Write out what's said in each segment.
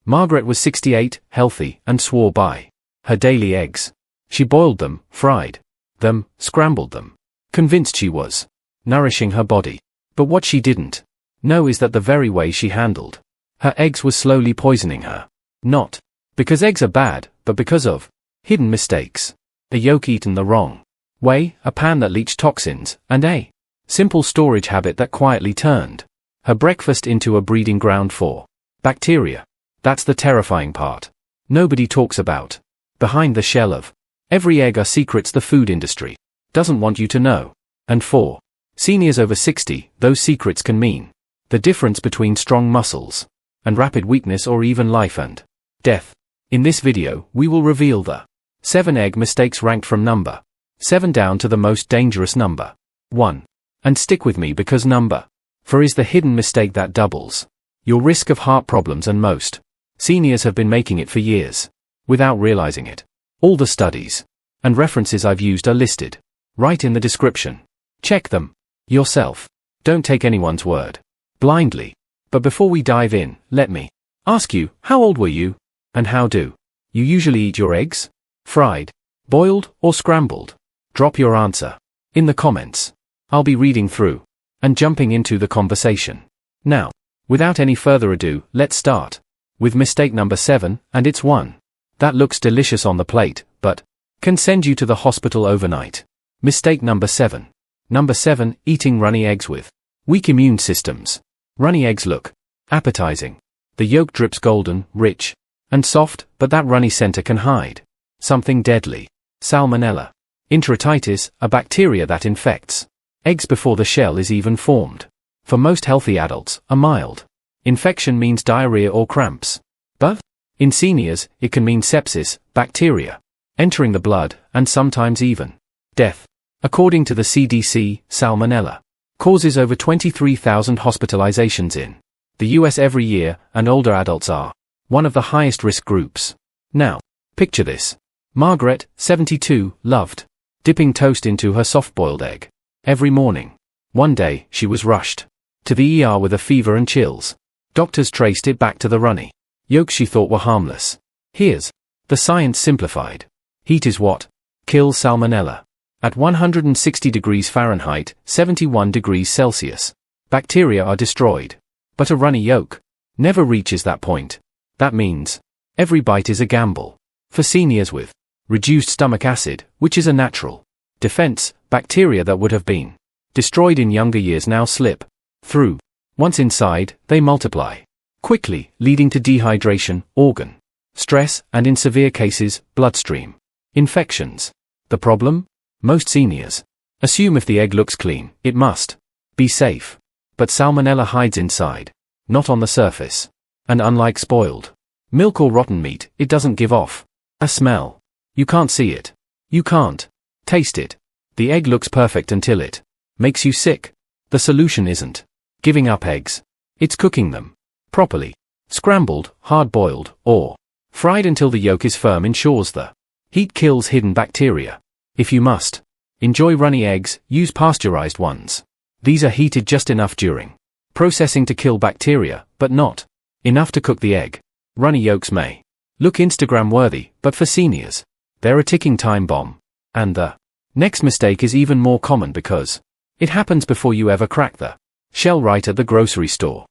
Margaret was 68, healthy, and swore by her daily eggs. She boiled them, fried them, scrambled them. Convinced she was nourishing her body. But what she didn't know is that the very way she handled her eggs was slowly poisoning her. Not because eggs are bad, but because of hidden mistakes. A yolk eaten the wrong way, a pan that leached toxins, and a simple storage habit that quietly turned her breakfast into a breeding ground for bacteria. That's the terrifying part nobody talks about. Behind the shell of every egg are secrets the food industry doesn't want you to know. And for seniors over 60, those secrets can mean the difference between strong muscles and rapid weakness, or even life and death. In this video, we will reveal the 7 egg mistakes ranked from number 7 down to the most dangerous number 1. And stick with me, because number 4 is the hidden mistake that doubles your risk of heart problems, and most seniors have been making it for years without realizing it. All the studies and references I've used are listed right in the description. Check them yourself. Don't take anyone's word blindly. But before we dive in, let me ask you, how old were you? And how do you usually eat your eggs? Fried, boiled, or scrambled? Drop your answer in the comments. I'll be reading through and jumping into the conversation. Now, without any further ado, let's start with mistake number 7, and it's one that looks delicious on the plate, but can send you to the hospital overnight. Mistake number 7. Number 7, eating runny eggs with weak immune systems. Runny eggs look appetizing. The yolk drips golden, rich, and soft, but that runny center can hide something deadly. Salmonella enteritis, a bacteria that infects eggs before the shell is even formed. For most healthy adults, a mild infection means diarrhea or cramps. But in seniors, it can mean sepsis, bacteria entering the blood, and sometimes even death. According to the CDC, salmonella causes over 23,000 hospitalizations in the US every year, and older adults are one of the highest risk groups. Now, picture this. Margaret, 72, loved dipping toast into her soft-boiled egg every morning. One day, she was rushed to the ER with a fever and chills. Doctors traced it back to the runny yolks she thought were harmless. Here's the science simplified. Heat is what kills salmonella. At 160 degrees Fahrenheit, 71 degrees Celsius, bacteria are destroyed. But a runny yolk never reaches that point. That means every bite is a gamble. For seniors with reduced stomach acid, which is a natural defense, bacteria that would have been destroyed in younger years now slip through. Once inside, they multiply quickly, leading to dehydration, organ stress, and in severe cases, bloodstream infections. The problem? Most seniors assume if the egg looks clean, it must be safe. But salmonella hides inside, not on the surface. And unlike spoiled milk or rotten meat, it doesn't give off a smell. You can't see it. You can't taste it. The egg looks perfect until it makes you sick. The solution isn't giving up eggs. It's cooking them properly. Scrambled, hard-boiled, or fried until the yolk is firm ensures the heat kills hidden bacteria. If you must enjoy runny eggs, use pasteurized ones. These are heated just enough during processing to kill bacteria, but not enough to cook the egg. Runny yolks may look Instagram-worthy, but for seniors, they're a ticking time bomb. And the next mistake is even more common because it happens before you ever crack the shell right at the grocery store.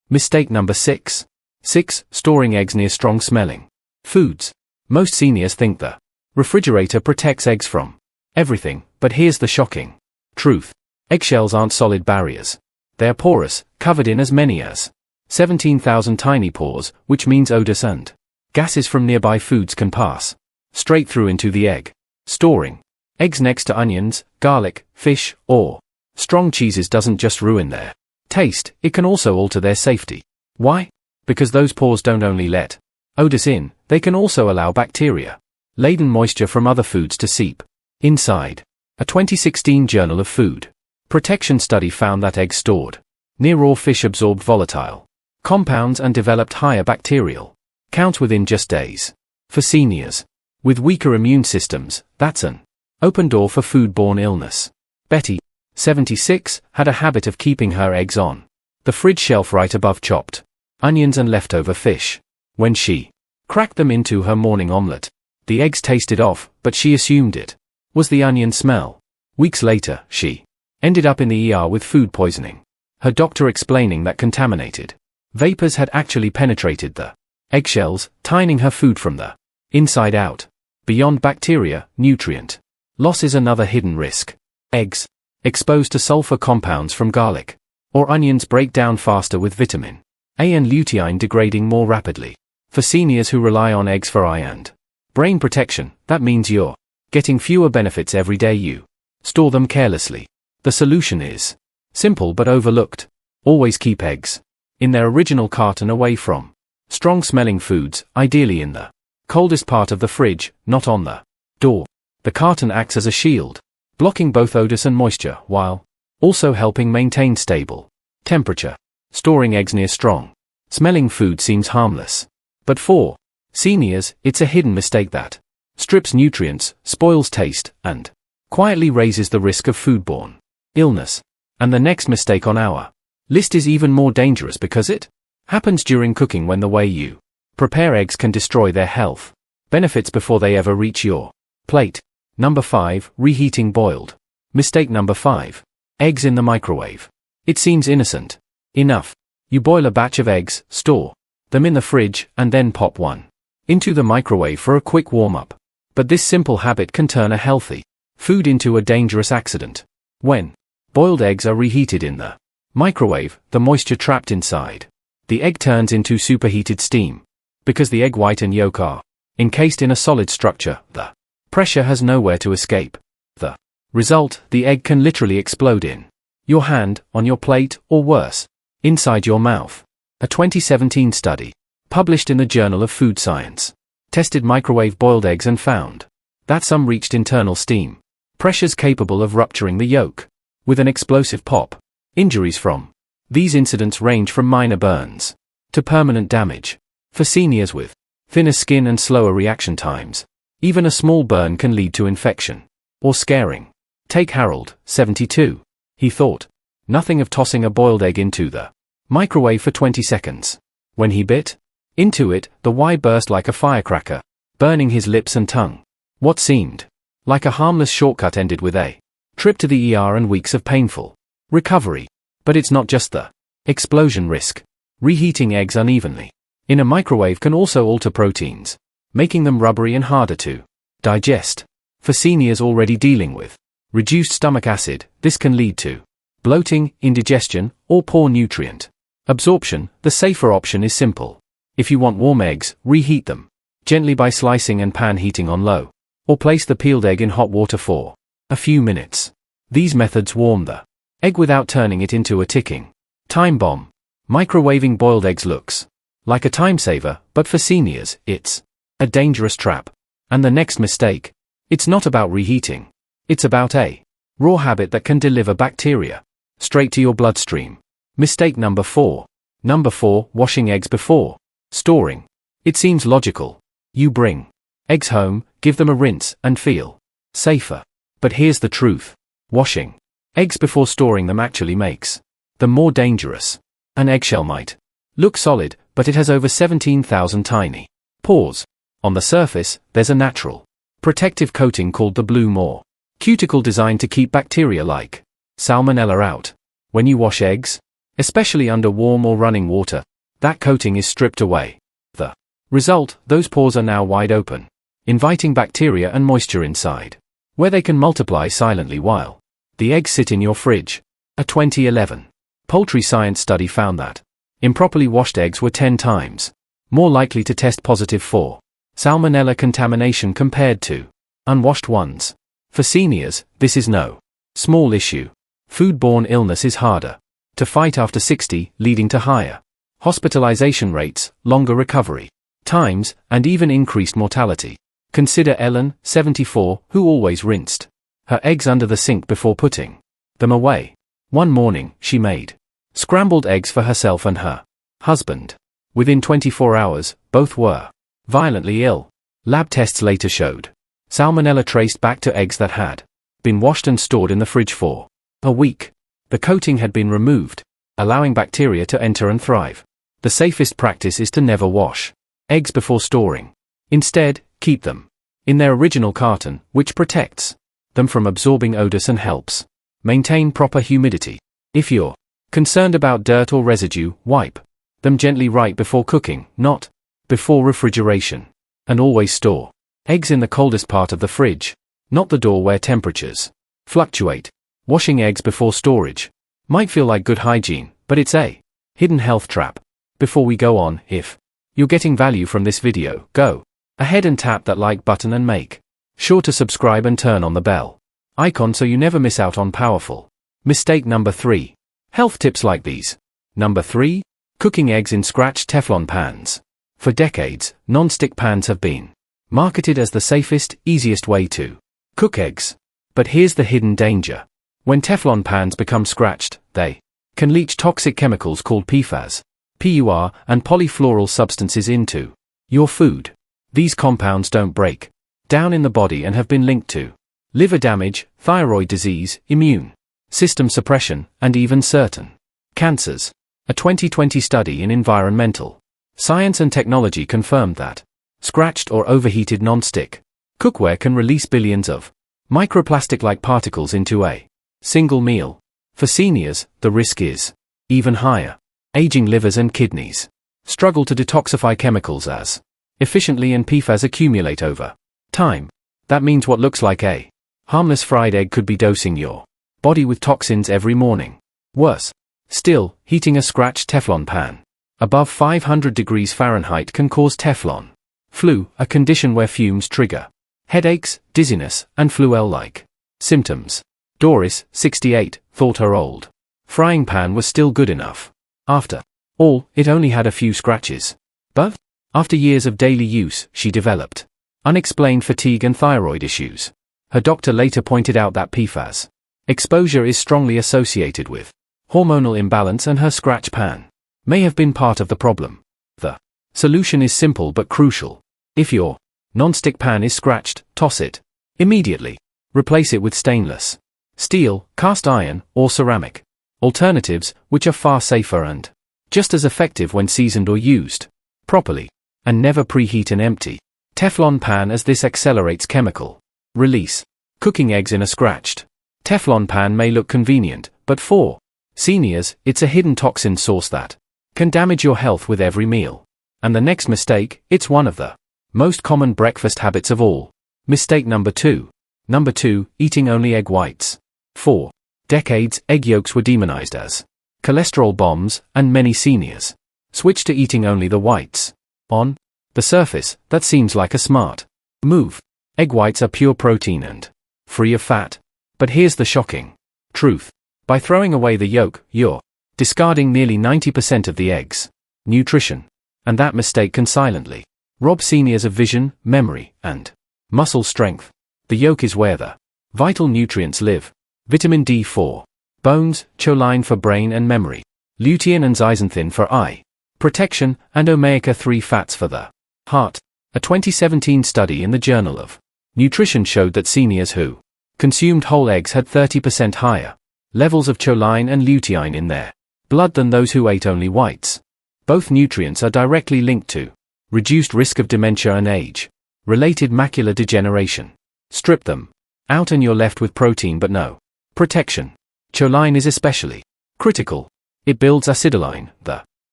Mistake number 6. 6. Storing eggs near strong-smelling foods. Most seniors think the refrigerator protects eggs from everything, but here's the shocking truth. Eggshells aren't solid barriers. They are porous, covered in as many as 17,000 tiny pores, which means odors and gases from nearby foods can pass straight through into the egg. Storing eggs next to onions, garlic, fish, or strong cheeses doesn't just ruin their taste, it can also alter their safety. Why? Because those pores don't only let odors in, they can also allow bacteria-laden moisture from other foods to seep inside. A 2016 Journal of Food Protection study found that eggs stored near raw fish absorbed volatile compounds and developed higher bacterial counts within just days. For seniors with weaker immune systems, that's an open door for foodborne illness. Betty, 76, had a habit of keeping her eggs on the fridge shelf right above chopped onions and leftover fish. When she cracked them into her morning omelette, the eggs tasted off, but she assumed it was the onion smell. Weeks later, she ended up in the ER with food poisoning. Her doctor explaining that contaminated vapors had actually penetrated the eggshells, tining her food from the inside out. Beyond bacteria, nutrient loss is another hidden risk. Eggs exposed to sulfur compounds from garlic or onions break down faster with vitamin A and lutein degrading more rapidly. For seniors who rely on eggs for eye and brain protection, that means you're getting fewer benefits every day you store them carelessly. The solution is simple but overlooked. Always keep eggs in their original carton away from strong-smelling foods, ideally in the coldest part of the fridge, not on the door. The carton acts as a shield, blocking both odors and moisture, while also helping maintain stable temperature. Storing eggs near strong-smelling food seems harmless, but for seniors, it's a hidden mistake that strips nutrients, spoils taste, and quietly raises the risk of foodborne illness. And the next mistake on our list is even more dangerous because it happens during cooking, when the way you prepare eggs can destroy their health benefits before they ever reach your plate. Number 5. Reheating boiled. Mistake number 5. Eggs in the microwave. It seems innocent enough. You boil a batch of eggs, store them in the fridge, and then pop one into the microwave for a quick warm-up. But this simple habit can turn a healthy food into a dangerous accident. When boiled eggs are reheated in the microwave, the moisture trapped inside the egg turns into superheated steam. Because the egg white and yolk are encased in a solid structure, the pressure has nowhere to escape. The result, the egg can literally explode in your hand, on your plate, or worse, inside your mouth. A 2017 study, published in the Journal of Food Science, tested microwave boiled eggs and found that some reached internal steam pressures capable of rupturing the yolk with an explosive pop. Injuries from these incidents range from minor burns to permanent damage. For seniors with thinner skin and slower reaction times, even a small burn can lead to infection or scarring. Take Harold, 72. He thought nothing of tossing a boiled egg into the microwave for 20 seconds. When he bit into it, the Y burst like a firecracker, burning his lips and tongue. What seemed like a harmless shortcut ended with a trip to the ER and weeks of painful recovery. But it's not just the explosion risk. Reheating eggs unevenly in a microwave can also alter proteins, making them rubbery and harder to digest. For seniors already dealing with reduced stomach acid, this can lead to bloating, indigestion, or poor nutrient absorption. The safer option is simple. If you want warm eggs, reheat them gently by slicing and pan heating on low, or place the peeled egg in hot water for a few minutes. These methods warm the egg without turning it into a ticking time bomb. Microwaving boiled eggs looks like a time saver, but for seniors, it's a dangerous trap. And the next mistake, it's not about reheating. It's about a raw habit that can deliver bacteria straight to your bloodstream. Mistake number 4. Number 4. Washing eggs before storing. It seems logical. You bring eggs home, give them a rinse, and feel safer. But here's the truth. Washing eggs before storing them actually makes them more dangerous. An eggshell might look solid, but it has over 17,000 tiny pores. On the surface, there's a natural protective coating called the bloom or cuticle designed to keep bacteria like salmonella out. When you wash eggs, especially under warm or running water, that coating is stripped away. The result, those pores are now wide open, inviting bacteria and moisture inside, where they can multiply silently while the eggs sit in your fridge. A 2011 poultry science study found that improperly washed eggs were 10 times more likely to test positive for salmonella contamination compared to unwashed ones. For seniors, this is no small issue. Foodborne illness is harder to fight after 60, leading to higher hospitalization rates, longer recovery times, and even increased mortality. Consider Ellen, 74, who always rinsed her eggs under the sink before putting them away. One morning, she made scrambled eggs for herself and her husband. Within 24 hours, both were violently ill. Lab tests later showed salmonella traced back to eggs that had been washed and stored in the fridge for a week. The coating had been removed, allowing bacteria to enter and thrive. The safest practice is to never wash eggs before storing. Instead, keep them in their original carton, which protects them from absorbing odors and helps maintain proper humidity. If you're concerned about dirt or residue, wipe them gently right before cooking, not before refrigeration. And always store eggs in the coldest part of the fridge, not the door where temperatures fluctuate. Washing eggs before storage might feel like good hygiene, but it's a hidden health trap. Before we go on, if you're getting value from this video, go ahead and tap that like button and make sure to subscribe and turn on the bell icon so you never miss out on powerful. Mistake number 3. Health tips like these. Number 3. Cooking eggs in scratched Teflon pans. For decades, non-stick pans have been marketed as the safest, easiest way to cook eggs. But here's the hidden danger. When Teflon pans become scratched, they can leach toxic chemicals called PFAS, PUR, and polyfluoral substances into your food. These compounds don't break down in the body and have been linked to liver damage, thyroid disease, immune system suppression, and even certain cancers. A 2020 study in Environmental Science and Technology confirmed that scratched or overheated non-stick cookware can release billions of microplastic-like particles into a single meal. For seniors, the risk is even higher. Aging livers and kidneys struggle to detoxify chemicals as efficiently, and PFAS accumulate over time. That means what looks like a harmless fried egg could be dosing your body with toxins every morning. Worse still, heating a scratched Teflon pan above 500 degrees Fahrenheit can cause Teflon flu, a condition where fumes trigger headaches, dizziness, and flu-like symptoms. Doris, 68, thought her old frying pan was still good enough. After all, it only had a few scratches. But after years of daily use, she developed unexplained fatigue and thyroid issues. Her doctor later pointed out that PFAS exposure is strongly associated with hormonal imbalance, and her scratch pan may have been part of the problem. The solution is simple but crucial. If your non-stick pan is scratched, toss it immediately. Replace it with stainless steel, cast iron, or ceramic alternatives, which are far safer and just as effective when seasoned or used properly. And never preheat an empty Teflon pan, as this accelerates chemical release. Cooking eggs in a scratched Teflon pan may look convenient, but for seniors, it's a hidden toxin source that can damage your health with every meal. And the next mistake, it's one of the most common breakfast habits of all. Mistake number 2. Number 2, eating only egg whites. For decades, egg yolks were demonized as cholesterol bombs, and many seniors switched to eating only the whites. On the surface, that seems like a smart move. Egg whites are pure protein and free of fat. But here's the shocking truth. By throwing away the yolk, you're discarding nearly 90% of the egg's nutrition. And that mistake can silently rob seniors of vision, memory, and muscle strength. The yolk is where the vital nutrients live. Vitamin D for bones, choline for brain and memory, lutein and zeaxanthin for eye protection, and omega-3 fats for the heart. A 2017 study in the Journal of Nutrition showed that seniors who consumed whole eggs had 30% higher levels of choline and lutein in their blood than those who ate only whites. Both nutrients are directly linked to reduced risk of dementia and age-related macular degeneration. Strip them out and you're left with protein but no protection. Choline is especially critical. It builds acetylcholine, the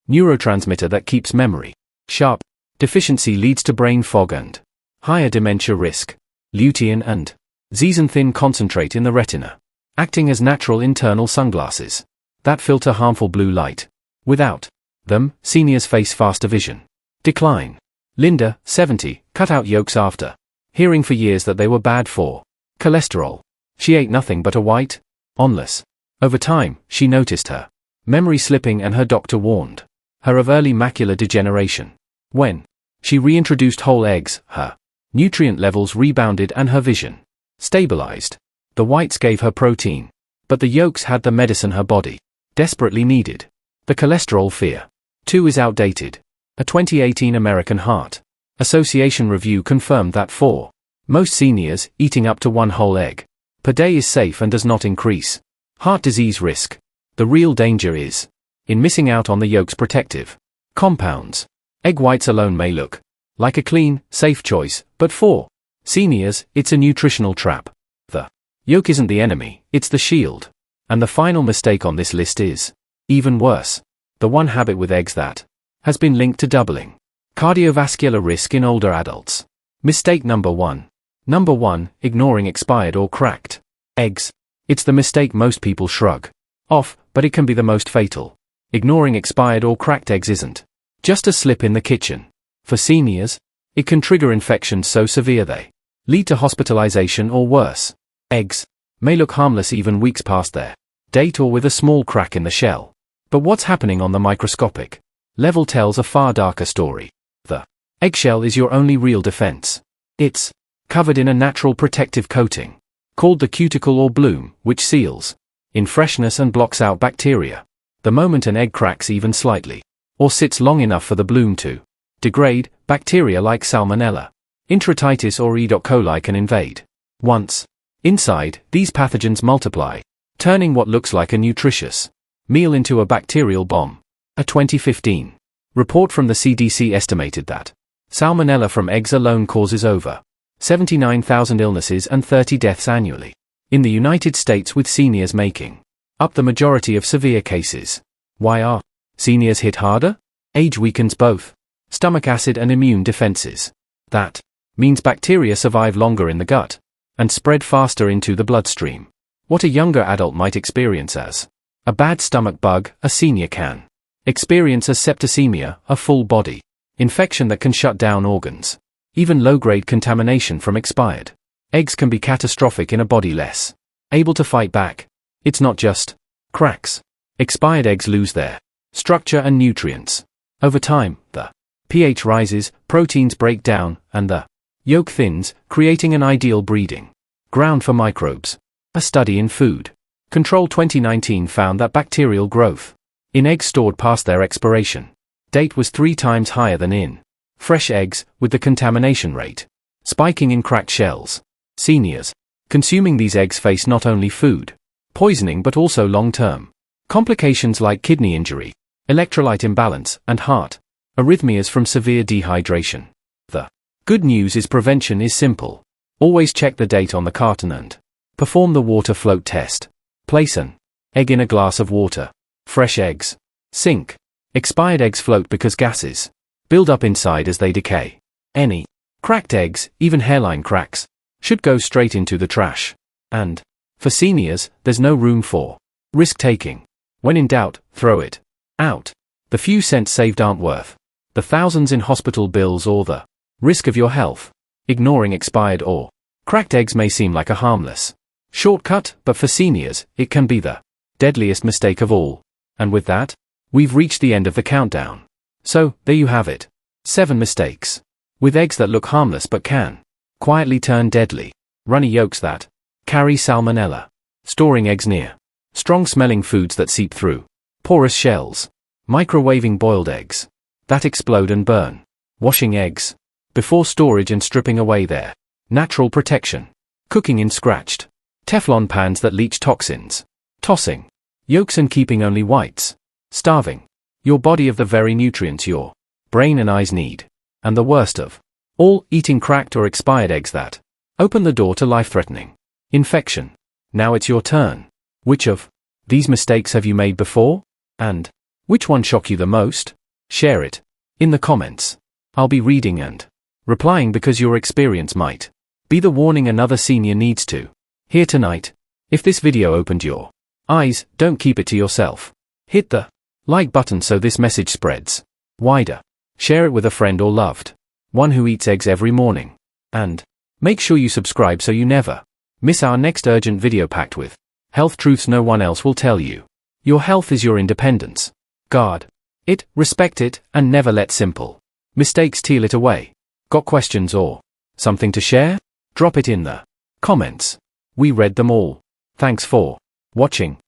neurotransmitter that keeps memory sharp. Deficiency leads to brain fog and higher dementia risk. Lutein and zeaxanthin concentrate in the retina, acting as natural internal sunglasses that filter harmful blue light. Without them, seniors face faster vision decline. Linda, 70, cut out yolks after hearing for years that they were bad for cholesterol. She ate nothing but a white omelette. Over time, she noticed her memory slipping, and her doctor warned her of early macular degeneration. When she reintroduced whole eggs, her nutrient levels rebounded and her vision stabilized. The whites gave her protein, but the yolks had the medicine her body desperately needed. The cholesterol fear, too, is outdated. A 2018 American Heart Association review confirmed that for most seniors, eating up to one whole egg per day is safe and does not increase heart disease risk. The real danger is in missing out on the yolk's protective Compounds. Egg whites alone may look like a clean, safe choice, but for seniors, it's a nutritional trap. The yolk isn't the enemy, it's the shield. And the final mistake on this list is even worse. The one habit with eggs that has been linked to doubling cardiovascular risk in older adults. Mistake number 1. Number 1, ignoring expired or cracked eggs. It's the mistake most people shrug off, but it can be the most fatal. Ignoring expired or cracked eggs isn't just a slip in the kitchen. For seniors, it can trigger infections so severe they lead to hospitalization or worse. Eggs may look harmless even weeks past their date or with a small crack in the shell. But what's happening on the microscopic level tells a far darker story. The eggshell is your only real defense. It's covered in a natural protective coating called the cuticle or bloom, which seals in freshness and blocks out bacteria. The moment an egg cracks even slightly, or sits long enough for the bloom to degrade, bacteria like Salmonella, Enteritis or E. coli can invade. Once inside, these pathogens multiply, turning what looks like a nutritious meal into a bacterial bomb. A 2015 report from the CDC estimated that Salmonella from eggs alone causes over 79,000 illnesses and 30 deaths annually in the United States, with seniors making up the majority of severe cases. Why are seniors hit harder? Age weakens both stomach acid and immune defenses. That means bacteria survive longer in the gut and spread faster into the bloodstream. What a younger adult might experience as a bad stomach bug, a senior can experience as septicemia, a full body infection that can shut down organs. Even low-grade contamination from expired eggs can be catastrophic in a body less able to fight back. It's not just cracks. Expired eggs lose their structure and nutrients. Over time, the pH rises, proteins break down, and the yolk thins, creating an ideal breeding ground for microbes. A study in Food Control 2019 found that bacterial growth in eggs stored past their expiration date was 3 times higher than in fresh eggs, with the contamination rate spiking in cracked shells. Seniors consuming these eggs face not only food poisoning but also long-term complications like kidney injury, electrolyte imbalance, and heart arrhythmias from severe dehydration. The good news is prevention is simple. Always check the date on the carton and perform the water float test. Place an egg in a glass of water. Fresh eggs sink. Expired eggs float because gases build up inside as they decay. Any cracked eggs, even hairline cracks, should go straight into the trash. And for seniors, there's no room for risk-taking. When in doubt, throw it out. The few cents saved aren't worth the thousands in hospital bills or the risk of your health. Ignoring expired or cracked eggs may seem like a harmless shortcut, but for seniors, it can be the deadliest mistake of all. And with that, we've reached the end of the countdown. So, there you have it. 7 mistakes with eggs that look harmless but can quietly turn deadly. Runny yolks that carry Salmonella. Storing eggs near strong-smelling foods that seep through porous shells. Microwaving boiled eggs that explode and burn. Washing eggs before storage and stripping away their natural protection. Cooking in scratched Teflon pans that leach toxins. Tossing yolks and keeping only whites. Starving your body of the very nutrients your brain and eyes need. And the worst of all, eating cracked or expired eggs that open the door to life-threatening infection. Now it's your turn. Which of these mistakes have you made before? And which one shocked you the most? Share it in the comments. I'll be reading and replying because your experience might be the warning another senior needs to hear tonight. If this video opened your eyes, don't keep it to yourself. Hit the like button so this message spreads wider. Share it with a friend or loved one who eats eggs every morning. And make sure you subscribe so you never miss our next urgent video packed with health truths no one else will tell you. Your health is your independence. Guard it, respect it, and never let simple mistakes steal it away. Got questions or something to share? Drop it in the comments. We read them all. Thanks for watching.